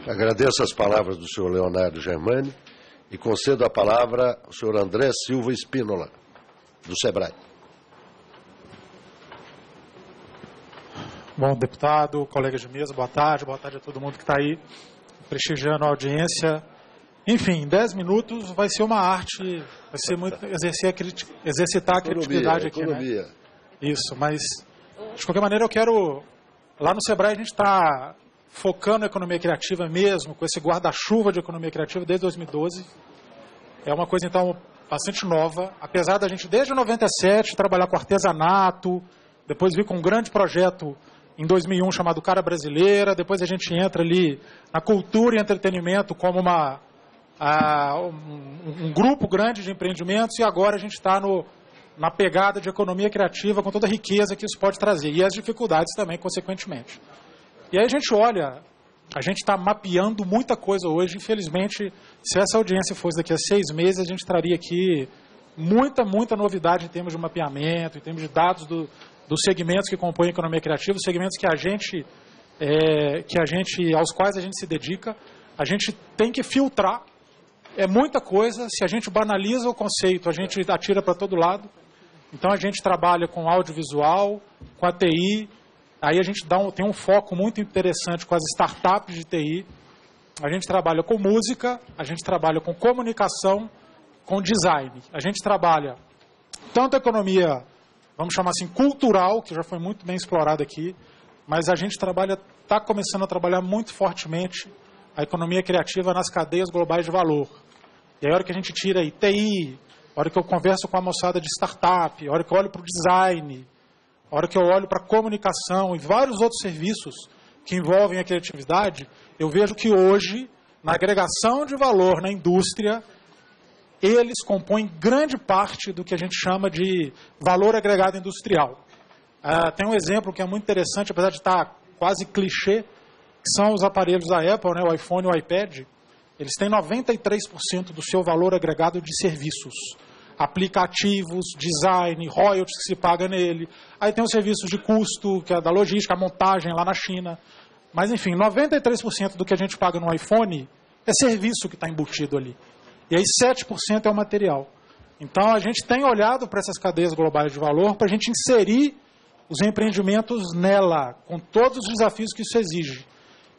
Agradeço as palavras do senhor Leonardo Germani e concedo a palavra ao senhor André Silva Espínola, do SEBRAE. Bom, deputado, colegas de mesa, boa tarde a todo mundo que está aí prestigiando a audiência. Enfim, em 10 minutos vai ser uma arte, vai ser muito exercitar a criatividade aqui, né? Isso, mas de qualquer maneira eu quero, lá no SEBRAE a gente está focando a economia criativa mesmo, com esse guarda-chuva de economia criativa desde 2012. É uma coisa, então, bastante nova, apesar da gente, desde 97, trabalhar com artesanato, depois vir com um grande projeto em 2001 chamado Cara Brasileira, depois a gente entra ali na cultura e entretenimento como um grupo grande de empreendimentos, e agora a gente está na pegada de economia criativa com toda a riqueza que isso pode trazer, e as dificuldades também, consequentemente. E aí a gente olha, a gente está mapeando muita coisa hoje. Infelizmente, se essa audiência fosse daqui a 6 meses, a gente traria aqui muita novidade em termos de mapeamento, em termos de dados dos segmentos que compõem a economia criativa, os segmentos aos quais a gente se dedica. A gente tem que filtrar, é muita coisa. Se a gente banaliza o conceito, a gente atira para todo lado. Então a gente trabalha com audiovisual, com a TI. Aí a gente tem um foco muito interessante com as startups de TI. A gente trabalha com música, a gente trabalha com comunicação, com design. A gente trabalha tanto a economia, vamos chamar assim, cultural, que já foi muito bem explorada aqui, mas a gente está começando a trabalhar muito fortemente a economia criativa nas cadeias globais de valor. E aí a hora que a gente tira aí TI, a hora que eu converso com a moçada de startup, a hora que eu olho para o design, a hora que eu olho para a comunicação e vários outros serviços que envolvem a criatividade, eu vejo que hoje, na agregação de valor na indústria, eles compõem grande parte do que a gente chama de valor agregado industrial. Tem um exemplo que é muito interessante, apesar de estar quase clichê, que são os aparelhos da Apple, né, o iPhone e o iPad. Eles têm 93% do seu valor agregado de serviços. Aplicativos, design, royalties que se paga nele. Aí tem os serviços de custo, que é da logística, a montagem lá na China. Mas, enfim, 93% do que a gente paga no iPhone é serviço que está embutido ali. E aí 7% é o material. Então, a gente tem olhado para essas cadeias globais de valor para a gente inserir os empreendimentos nela, com todos os desafios que isso exige.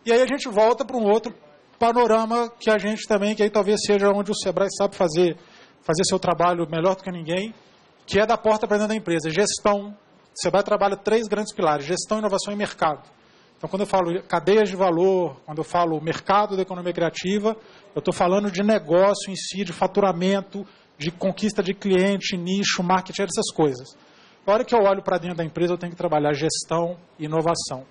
E aí a gente volta para um outro panorama que a gente também, que aí talvez seja onde o SEBRAE sabe fazer seu trabalho melhor do que ninguém, que é da porta para dentro da empresa. Gestão. O SEBRAE trabalha 3 grandes pilares: gestão, inovação e mercado. Então, quando eu falo cadeias de valor, quando eu falo mercado da economia criativa, eu estou falando de negócio em si, de faturamento, de conquista de cliente, nicho, marketing, essas coisas. Na hora que eu olho para dentro da empresa, eu tenho que trabalhar gestão e inovação.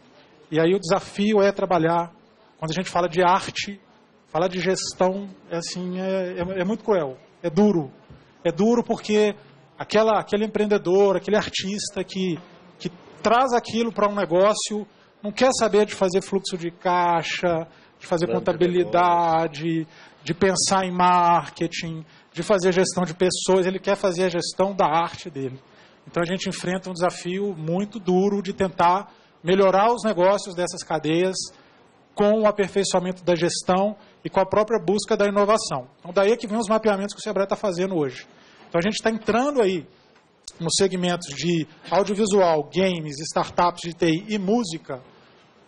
E aí o desafio é trabalhar, quando a gente fala de arte, falar de gestão é muito cruel. É duro. É duro porque aquele empreendedor, aquele artista que traz aquilo para um negócio, não quer saber de fazer fluxo de caixa, de fazer contabilidade, de pensar em marketing, de fazer gestão de pessoas. Ele quer fazer a gestão da arte dele. Então a gente enfrenta um desafio muito duro de tentar melhorar os negócios dessas cadeias com o aperfeiçoamento da gestão e com a própria busca da inovação. Então, daí é que vem os mapeamentos que o SEBRAE está fazendo hoje. Então, a gente está entrando aí nos segmentos de audiovisual, games, startups de TI e música,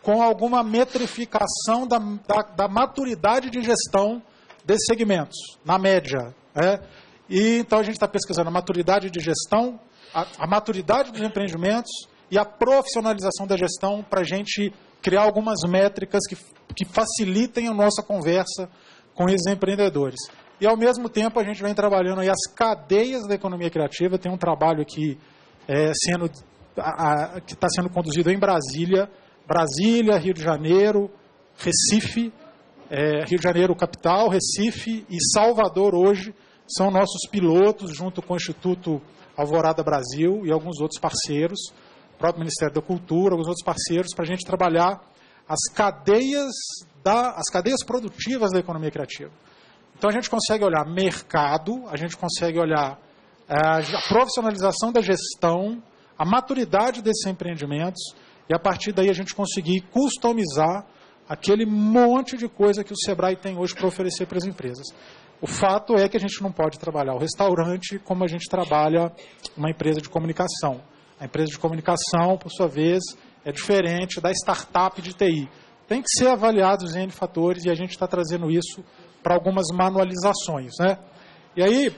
com alguma metrificação da maturidade de gestão desses segmentos, na média. E, então, a gente está pesquisando a maturidade de gestão, a maturidade dos empreendimentos e a profissionalização da gestão para a gente criar algumas métricas que facilitem a nossa conversa com esses empreendedores. E, ao mesmo tempo, a gente vem trabalhando aí as cadeias da economia criativa. Tem um trabalho aqui que está sendo conduzido em Brasília, Rio de Janeiro, Recife, Rio de Janeiro capital, Recife e Salvador hoje são nossos pilotos, junto com o Instituto Alvorada Brasil e alguns outros parceiros, o próprio Ministério da Cultura, alguns outros parceiros, para a gente trabalhar as cadeias produtivas da economia criativa. Então, a gente consegue olhar mercado, a gente consegue olhar a profissionalização da gestão, a maturidade desses empreendimentos, e a partir daí a gente conseguir customizar aquele monte de coisa que o Sebrae tem hoje para oferecer para as empresas. O fato é que a gente não pode trabalhar o restaurante como a gente trabalha uma empresa de comunicação. A empresa de comunicação, por sua vez, é diferente da startup de TI. Tem que ser avaliados os N fatores e a gente está trazendo isso para algumas manualizações, né? E aí,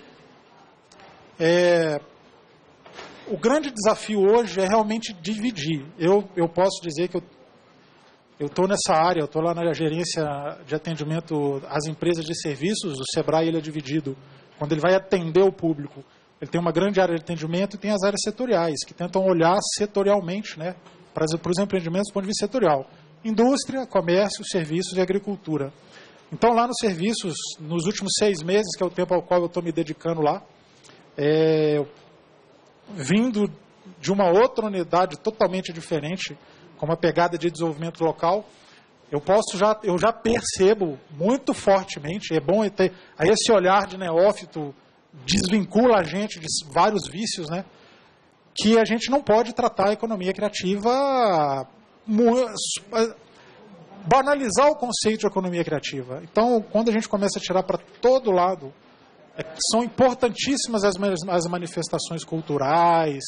o grande desafio hoje é realmente dividir. Eu posso dizer que eu estou nessa área, eu estou lá na gerência de atendimento às empresas de serviços. O Sebrae ele é dividido. Quando ele vai atender o público, ele tem uma grande área de atendimento e tem as áreas setoriais, que tentam olhar setorialmente, né, para os empreendimentos do ponto de vista setorial. Indústria, comércio, serviços e agricultura. Então, lá nos serviços, nos últimos 6 meses, que é o tempo ao qual eu estou me dedicando lá, vindo de uma outra unidade totalmente diferente, com uma pegada de desenvolvimento local, eu já percebo muito fortemente, é bom ter aí esse olhar de neófito, desvincula a gente de vários vícios, né, que a gente não pode tratar a economia criativa, banalizar o conceito de economia criativa. Então, quando a gente começa a tirar para todo lado, são importantíssimas as manifestações culturais,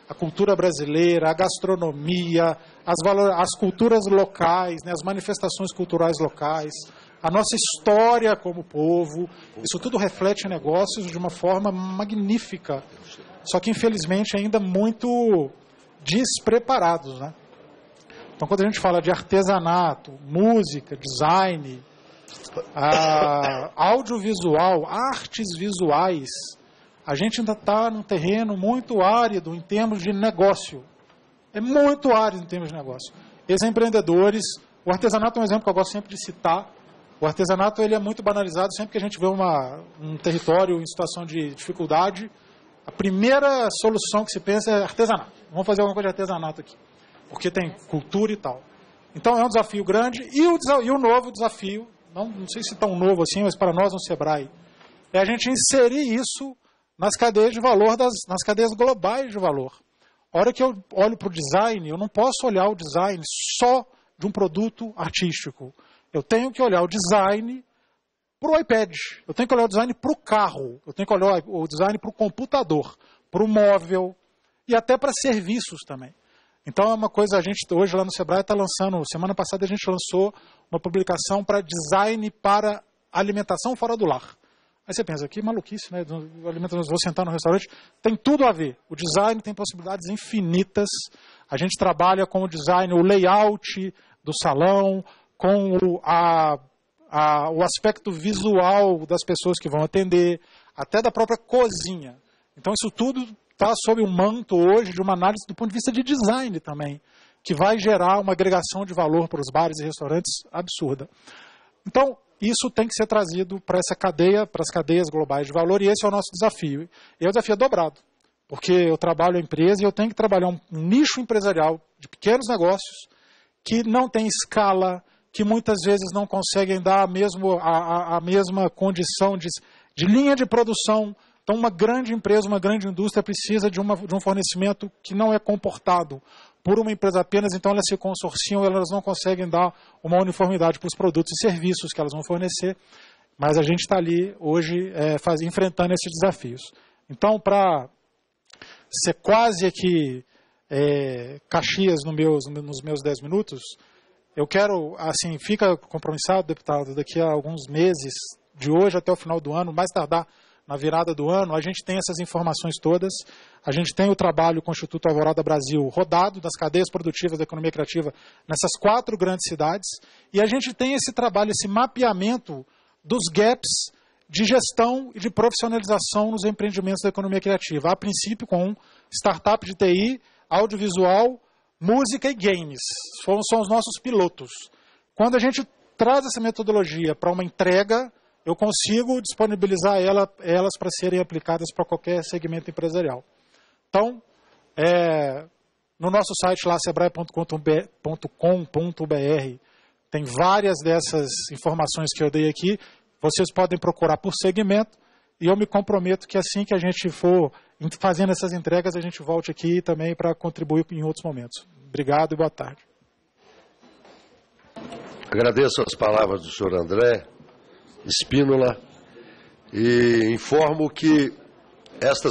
a cultura brasileira, a gastronomia, as culturas locais, né, as manifestações culturais locais, a nossa história como povo. Isso tudo reflete negócios de uma forma magnífica, só que infelizmente ainda muito despreparados, né? Então, quando a gente fala de artesanato, música, design, audiovisual, artes visuais, a gente ainda está num terreno muito árido em termos de negócio. É muito árido em termos de negócio. Esses empreendedores, o artesanato é um exemplo que eu gosto sempre de citar. O artesanato ele é muito banalizado sempre que a gente vê um território em situação de dificuldade. A primeira solução que se pensa é artesanato. Vamos fazer alguma coisa de artesanato aqui, porque tem cultura e tal. Então é um desafio grande. E o novo desafio, não sei se tão novo assim, mas para nós no Sebrae, é a gente inserir isso nas cadeias de valor, nas cadeias globais de valor. A hora que eu olho para o design, eu não posso olhar o design só de um produto artístico. Eu tenho que olhar o design para o iPad, eu tenho que olhar o design para o carro, eu tenho que olhar o design para o computador, para o móvel e até para serviços também. Então é uma coisa, a gente hoje lá no Sebrae está lançando, semana passada a gente lançou uma publicação para design para alimentação fora do lar. Aí você pensa, que maluquice, né? Vou sentar no restaurante. Tem tudo a ver. O design tem possibilidades infinitas. A gente trabalha com o design, o layout do salão, com o aspecto visual das pessoas que vão atender, até da própria cozinha. Então isso tudo está sob um manto hoje de uma análise do ponto de vista de design também, que vai gerar uma agregação de valor para os bares e restaurantes absurda. Então, isso tem que ser trazido para essa cadeia, para as cadeias globais de valor, e esse é o nosso desafio. E é um desafio dobrado, porque eu trabalho em empresa e eu tenho que trabalhar um nicho empresarial de pequenos negócios que não tem escala, que muitas vezes não conseguem dar a mesma condição de linha de produção. Então, uma grande empresa, uma grande indústria precisa de um fornecimento que não é comportado por uma empresa apenas, então elas se consorciam, elas não conseguem dar uma uniformidade para os produtos e serviços que elas vão fornecer, mas a gente está ali hoje enfrentando esses desafios. Então, para ser quase aqui Caxias nos meus 10 minutos, eu quero, assim, fica compromissado, deputado, daqui a alguns meses, de hoje até o final do ano, mais tardar na virada do ano, a gente tem essas informações todas, a gente tem o trabalho com o Instituto Alvorada Brasil rodado das cadeias produtivas da economia criativa nessas 4 grandes cidades, e a gente tem esse trabalho, esse mapeamento dos gaps de gestão e de profissionalização nos empreendimentos da economia criativa, a princípio com startup de TI, audiovisual, música e games, são os nossos pilotos. Quando a gente traz essa metodologia para uma entrega, eu consigo disponibilizar elas para serem aplicadas para qualquer segmento empresarial. Então, no nosso site lá, sebrae.com.br, tem várias dessas informações que eu dei aqui. Vocês podem procurar por segmento e eu me comprometo que assim que a gente for fazendo essas entregas, a gente volte aqui também para contribuir em outros momentos. Obrigado e boa tarde. Agradeço as palavras do senhor André Spínola e informo que esta